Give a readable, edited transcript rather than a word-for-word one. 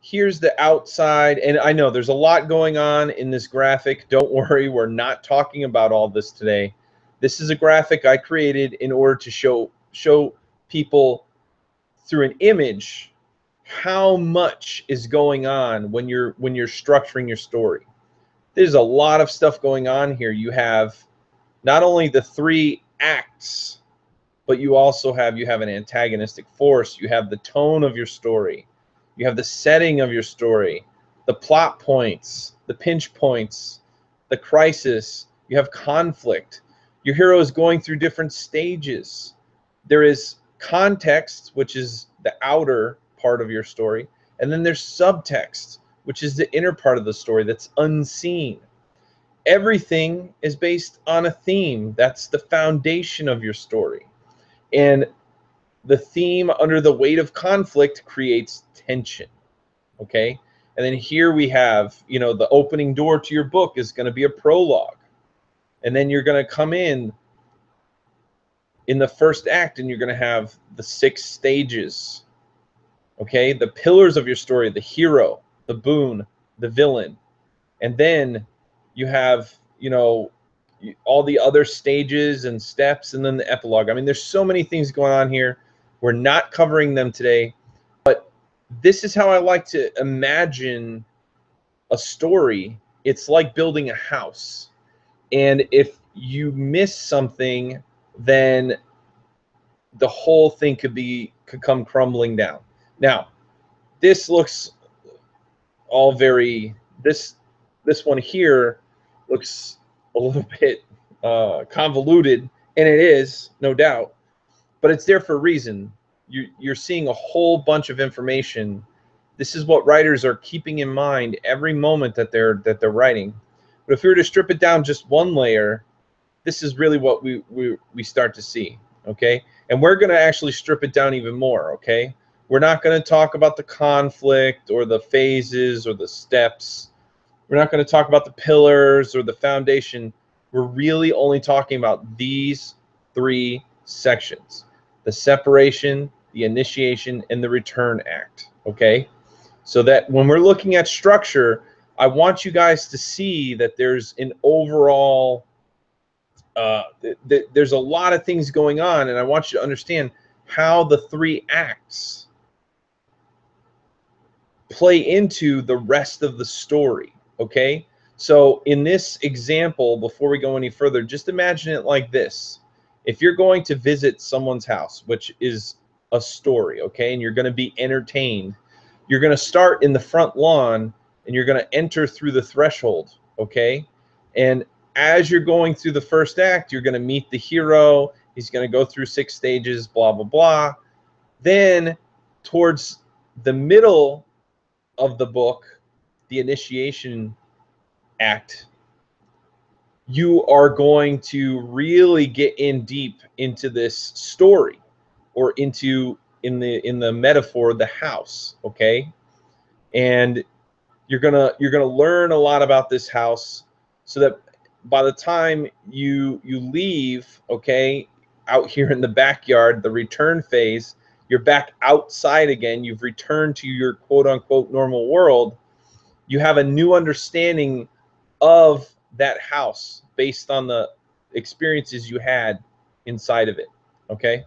here's the outside. And I know there's a lot going on in this graphic. Don't worry, we're not talking about all this today. This is a graphic I created in order to show people through an image how much is going on when you're structuring your story. There's a lot of stuff going on here. You have not only the 3 acts, but you also have an antagonistic force. You have the tone of your story. You have the setting of your story, the plot points, the pinch points, the crisis. You have conflict. Your hero is going through different stages. There is context, which is the outer part of your story, and then there's subtext, which is the inner part of the story that's unseen. Everything is based on a theme. That's the foundation of your story. And the theme under the weight of conflict creates tension. Okay? And then here we have, the opening door to your book is going to be a prologue. And then you're going to come in the first act and you're going to have the 6 stages. Okay? The pillars of your story, the hero, the boon, the villain. And then you have, all the other stages and steps, and then the epilogue. I mean, there's so many things going on here. We're not covering them today, but this is how I like to imagine a story. It's like building a house. And if you miss something, then the whole thing could come crumbling down. Now, this looks all very, this one here looks a little bit convoluted, and it is, no doubt, but it's there for a reason. You're seeing a whole bunch of information. This is what writers are keeping in mind every moment that they're writing. But if we were to strip it down just one layer, this is really what we start to see. Okay, and we're going to actually strip it down even more. Okay, we're not going to talk about the conflict or the phases or the steps. We're not going to talk about the pillars or the foundation. We're really only talking about these 3 sections: the separation, the initiation, and the return act. Okay, so that when we're looking at structure, I want you guys to see that there's an overall there's a lot of things going on, and I want you to understand how the 3 acts play into the rest of the story. Okay, so in this example, before we go any further, just imagine it like this. If you're going to visit someone's house, which is a story, okay, and you're going to be entertained, you're going to start in the front lawn and you're going to enter through the threshold. Okay, and as you're going through the first act, you're going to meet the hero. He's going to go through 6 stages, blah blah blah. Then towards the middle of the book, the initiation act, you are going to really get in deep into this story, or in the metaphor, the house. Okay, and you're gonna learn a lot about this house, so that by the time you leave, okay, out here in the backyard, the return phase, you're back outside again. You've returned to your quote-unquote normal world. You have a new understanding of that house based on the experiences you had inside of it. Okay,